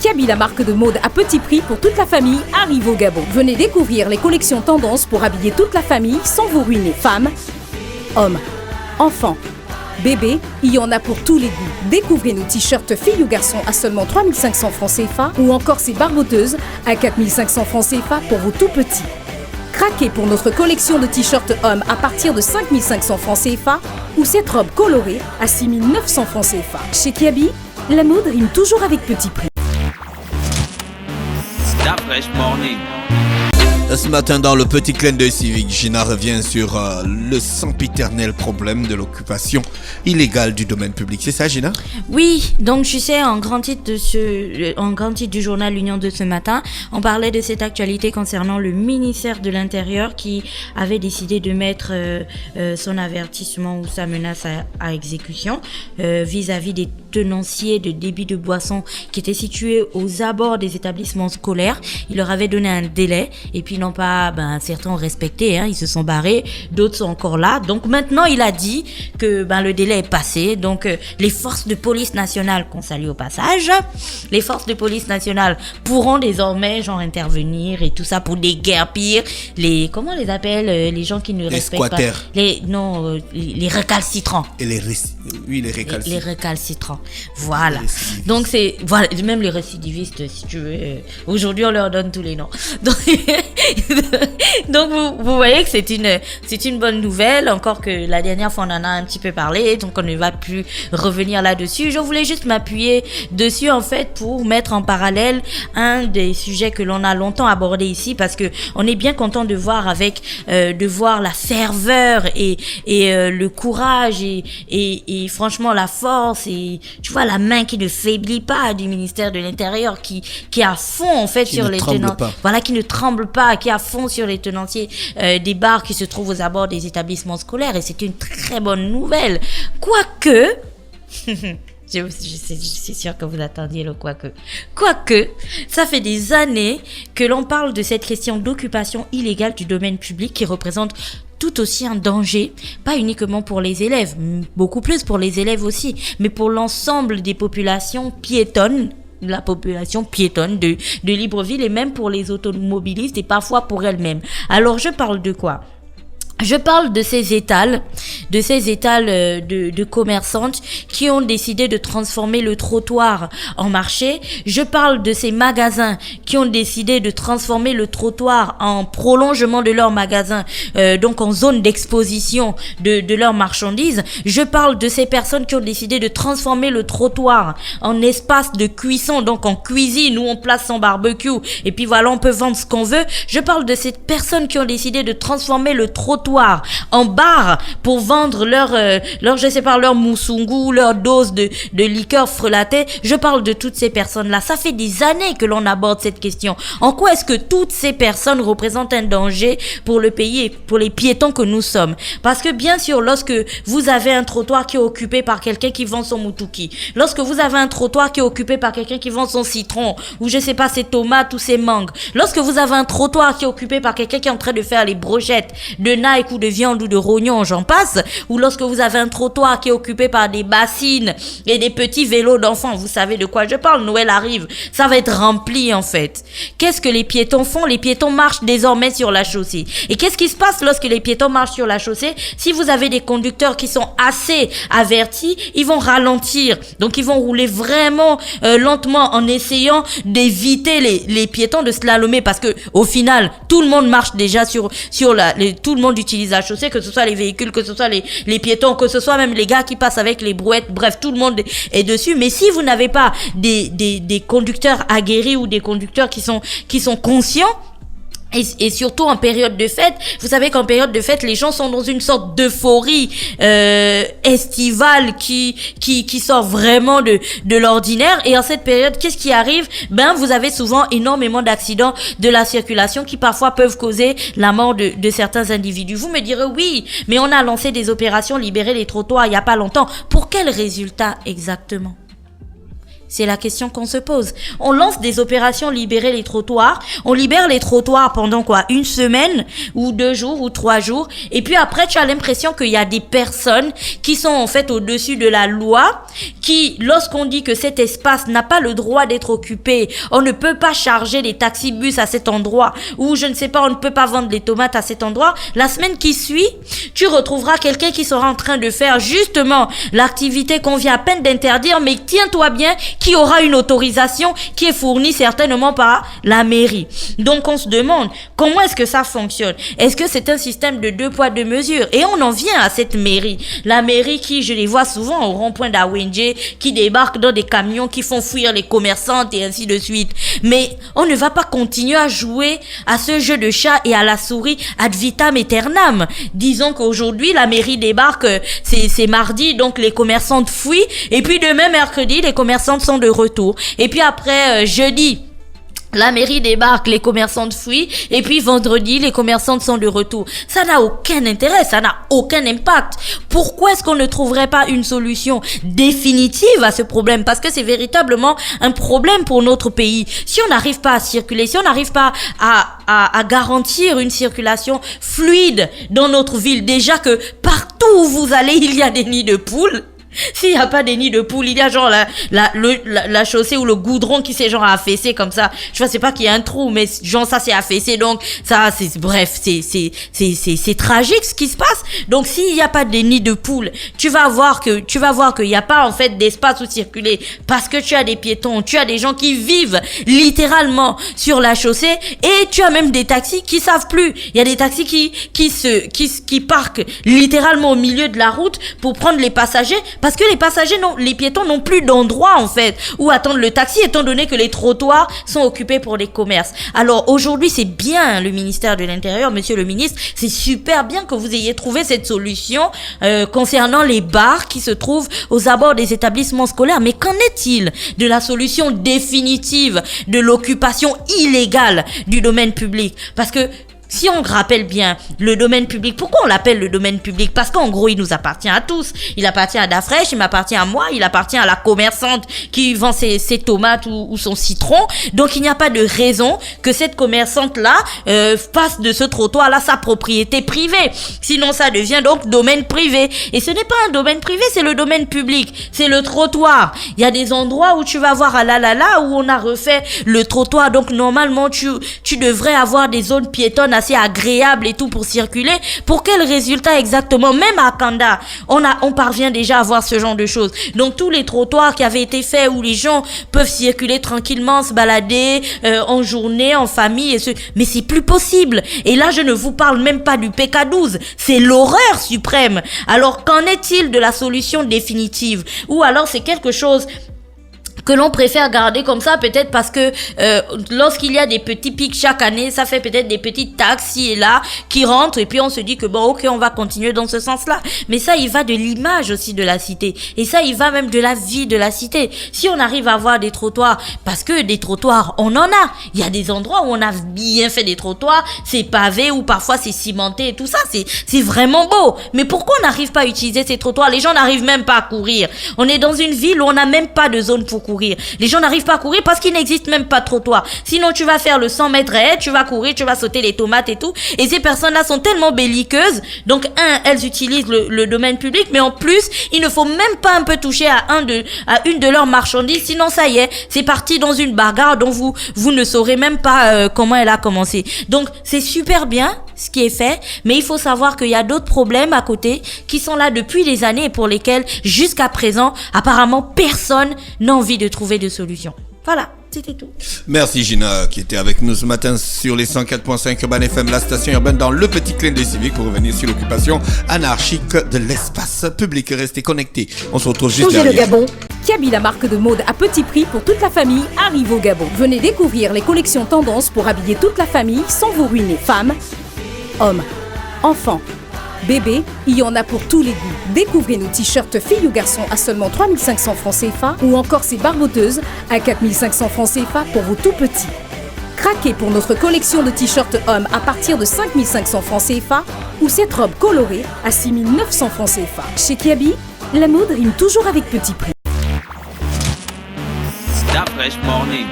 Kiabi, la marque de mode à petit prix pour toute la famille, arrive au Gabon. Venez découvrir les collections tendances pour habiller toute la famille sans vous ruiner. Femmes, hommes, enfants, bébés, il y en a pour tous les goûts. Découvrez nos t-shirts filles ou garçons à seulement 3500 francs CFA ou encore ces barboteuses à 4500 francs CFA pour vos tout petits. Craquez pour notre collection de t-shirts hommes à partir de 5500 francs CFA ou cette robe colorée à 6900 francs CFA. Chez Kiabi, la mode rime toujours avec petit prix. Ce matin, dans le petit clin d'œil civique, Gina revient sur le sempiternel problème de l'occupation illégale du domaine public. C'est ça, Gina? Oui, donc tu sais, en grand titre du journal L'Union de ce matin, on parlait de cette actualité concernant le ministère de l'Intérieur qui avait décidé de mettre son avertissement ou sa menace à exécution vis-à-vis des tenanciers de débit de boissons qui étaient situés aux abords des établissements scolaires. Il leur avait donné un délai et puis n'ont pas, certains ont respecté, ils se sont barrés, d'autres sont encore là. Donc maintenant, il a dit que le délai est passé. Donc les forces de police nationale, qu'on salue au passage, les forces de police nationale pourront désormais intervenir et tout ça pour déguerpir les, comment on les appelle, les gens qui ne respectent squatters. Pas les récalcitrants. Et les récalcitrants. Les récalcitrants. Voilà. Donc c'est même les récidivistes, si tu veux. Aujourd'hui, on leur donne tous les noms. Donc vous voyez que c'est une bonne nouvelle, encore que la dernière fois on en a un petit peu parlé, donc on ne va plus revenir là-dessus. Je voulais juste m'appuyer dessus en fait pour mettre en parallèle un des sujets que l'on a longtemps abordé ici, parce que on est bien content de voir la ferveur et le courage et franchement la force et tu vois la main qui ne faiblit pas du ministère de l'Intérieur qui est à fond en fait sur les tenants, voilà, qui ne tremble pas, qui est à fond sur les tenanciers des bars qui se trouvent aux abords des établissements scolaires, et c'est une très bonne nouvelle. Quoique je suis sûre que vous attendiez le quoique. Quoique, ça fait des années que l'on parle de cette question d'occupation illégale du domaine public qui représente tout aussi un danger, pas uniquement pour les élèves, beaucoup plus pour les élèves aussi, mais pour l'ensemble des populations piétonnes, la population piétonne de Libreville, et même pour les automobilistes et parfois pour elles-mêmes. Alors je parle de quoi ? Je parle de ces étals de commerçantes qui ont décidé de transformer le trottoir en marché. Je parle de ces magasins qui ont décidé de transformer le trottoir en prolongement de leur magasin, donc en zone d'exposition de leurs marchandises. Je parle de ces personnes qui ont décidé de transformer le trottoir en espace de cuisson, donc en cuisine où on place son barbecue et puis voilà, on peut vendre ce qu'on veut. Je parle de ces personnes qui ont décidé de transformer le trottoir en bar pour vendre leur moussoungou, leur dose de liqueur frelatée. Je parle de toutes ces personnes-là. Ça fait des années que l'on aborde cette question. En quoi est-ce que toutes ces personnes représentent un danger pour le pays et pour les piétons que nous sommes? Parce que bien sûr, lorsque vous avez un trottoir qui est occupé par quelqu'un qui vend son moutouki, lorsque vous avez un trottoir qui est occupé par quelqu'un qui vend son citron, ou je sais pas, ses tomates ou ses mangues, lorsque vous avez un trottoir qui est occupé par quelqu'un qui est en train de faire les brochettes de Nike ou de viande ou de rognon, j'en passe, ou lorsque vous avez un trottoir qui est occupé par des bassines et des petits vélos d'enfants, vous savez de quoi je parle, Noël arrive, ça va être rempli en fait. Qu'est-ce que les piétons font? Les piétons marchent désormais sur la chaussée. Et qu'est-ce qui se passe lorsque les piétons marchent sur la chaussée? Si vous avez des conducteurs qui sont assez avertis, ils vont ralentir, donc ils vont rouler vraiment lentement en essayant d'éviter les piétons de slalomer, parce que au final, tout le monde marche déjà tout le monde utilise la chaussée, que ce soit les véhicules, que ce soit les piétons, que ce soit même les gars qui passent avec les brouettes, bref, tout le monde est dessus. Mais si vous n'avez pas des conducteurs aguerris ou des conducteurs qui sont conscients, et surtout en période de fête, vous savez qu'en période de fête, les gens sont dans une sorte d'euphorie estivale qui sort vraiment de l'ordinaire. Et en cette période, qu'est-ce qui arrive? Vous avez souvent énormément d'accidents de la circulation qui parfois peuvent causer la mort de certains individus. Vous me direz oui, mais on a lancé des opérations libérer les trottoirs il y a pas longtemps. Pour quel résultat exactement? C'est la question qu'on se pose. On lance des opérations libérer les trottoirs. On libère les trottoirs pendant quoi? Une semaine ou 2 jours ou 3 jours. Et puis après, tu as l'impression qu'il y a des personnes qui sont en fait au-dessus de la loi, qui, lorsqu'on dit que cet espace n'a pas le droit d'être occupé, on ne peut pas charger les taxibus à cet endroit, ou je ne sais pas, on ne peut pas vendre les tomates à cet endroit, la semaine qui suit, tu retrouveras quelqu'un qui sera en train de faire justement l'activité qu'on vient à peine d'interdire, mais tiens-toi bien, qui aura une autorisation qui est fournie certainement par la mairie. Donc on se demande, comment est-ce que ça fonctionne? Est-ce que c'est un système de 2 poids 2 mesures? Et on en vient à cette mairie. La mairie qui, je les vois souvent au rond-point d'Awenje, qui débarquent dans des camions qui font fuir les commerçantes et ainsi de suite. Mais on ne va pas continuer à jouer à ce jeu de chat et à la souris ad vitam aeternam. Disons qu'aujourd'hui, la mairie débarque, c'est mardi, donc les commerçantes fuient. Et puis demain, mercredi, les commerçantes sont de retour. Et puis après, jeudi, la mairie débarque, les commerçantes fuient, et puis vendredi, les commerçantes sont de retour. Ça n'a aucun intérêt, ça n'a aucun impact. Pourquoi est-ce qu'on ne trouverait pas une solution définitive à ce problème? Parce que c'est véritablement un problème pour notre pays. Si on n'arrive pas à circuler, si on n'arrive pas à garantir une circulation fluide dans notre ville, déjà que partout où vous allez, il y a des nids de poules. S'il n'y a pas des nids de poules, il y a genre la chaussée ou le goudron qui s'est genre affaissé comme ça. Je sais pas qu'il y a un trou, mais genre ça s'est affaissé. Donc ça, bref, c'est tragique ce qui se passe. Donc s'il n'y a pas des nids de poules, tu vas voir qu'il n'y a pas en fait d'espace où circuler parce que tu as des piétons, tu as des gens qui vivent littéralement sur la chaussée et tu as même des taxis qui savent plus. Il y a des taxis qui parquent littéralement au milieu de la route pour prendre les passagers. Parce que les piétons n'ont plus d'endroit en fait où attendre le taxi étant donné que les trottoirs sont occupés pour les commerces. Alors aujourd'hui c'est bien le ministère de l'Intérieur, monsieur le ministre, c'est super bien que vous ayez trouvé cette solution concernant les bars qui se trouvent aux abords des établissements scolaires. Mais qu'en est-il de la solution définitive de l'occupation illégale du domaine public? Parce que si on rappelle bien le domaine public, pourquoi on l'appelle le domaine public? Parce qu'en gros, il nous appartient à tous. Il appartient à Dafresh, il m'appartient à moi, il appartient à la commerçante qui vend ses tomates ou son citron. Donc, il n'y a pas de raison que cette commerçante-là fasse de ce trottoir-là sa propriété privée. Sinon, ça devient donc domaine privé. Et ce n'est pas un domaine privé, c'est le domaine public. C'est le trottoir. Il y a des endroits où tu vas voir à où on a refait le trottoir. Donc, normalement, tu devrais avoir des zones piétonnes assez agréable et tout pour circuler. Pour quel résultat exactement? Même à Kanda, on parvient déjà à voir ce genre de choses. Donc tous les trottoirs qui avaient été faits où les gens peuvent circuler tranquillement, se balader en journée, en famille, mais c'est plus possible. Et là, je ne vous parle même pas du PK12. C'est l'horreur suprême. Alors qu'en est-il de la solution définitive? Ou alors c'est quelque chose que l'on préfère garder comme ça, peut-être parce que lorsqu'il y a des petits pics chaque année, ça fait peut-être des petites taxes ici et là qui rentrent et puis on se dit que bon, ok, on va continuer dans ce sens-là. Mais ça, il va de l'image aussi de la cité. Et ça, il va même de la vie de la cité. Si on arrive à avoir des trottoirs, parce que des trottoirs, on en a. Il y a des endroits où on a bien fait des trottoirs, c'est pavé ou parfois c'est cimenté et tout ça, c'est vraiment beau. Mais pourquoi on n'arrive pas à utiliser ces trottoirs? Les gens n'arrivent même pas à courir. On est dans une ville où on n'a même pas de zone pour courir. Les gens n'arrivent pas à courir parce qu'il n'existe même pas de trottoir. Sinon, tu vas faire le 100 mètres et tu vas courir, tu vas sauter les tomates et tout. Et ces personnes-là sont tellement belliqueuses. Donc, elles utilisent le domaine public, mais en plus, il ne faut même pas un peu toucher à une de leurs marchandises. Sinon, ça y est, c'est parti dans une bagarre dont vous ne saurez même pas comment elle a commencé. Donc, c'est super bien ce qui est fait, mais il faut savoir qu'il y a d'autres problèmes à côté qui sont là depuis des années et pour lesquels, jusqu'à présent, apparemment, personne n'a envie de trouver de solution. Voilà, c'était tout. Merci Gina qui était avec nous ce matin sur les 104.5 Urban FM, la station urbaine dans le petit clin d'œil civique pour revenir sur l'occupation anarchique de l'espace public. Restez connectés. On se retrouve juste derrière. Le Gabon. Kiabi, la marque de mode à petit prix pour toute la famille, arrive au Gabon. Venez découvrir les collections tendances pour habiller toute la famille sans vous ruiner. Femmes, hommes, enfants, bébés, il y en a pour tous les goûts. Découvrez nos t-shirts filles ou garçons à seulement 3500 francs CFA ou encore ces barboteuses à 4500 francs CFA pour vos tout petits. Craquez pour notre collection de t-shirts hommes à partir de 5500 francs CFA ou cette robe colorée à 6900 francs CFA. Chez Kiabi, la mode rime toujours avec petit prix. Dafresh Morning.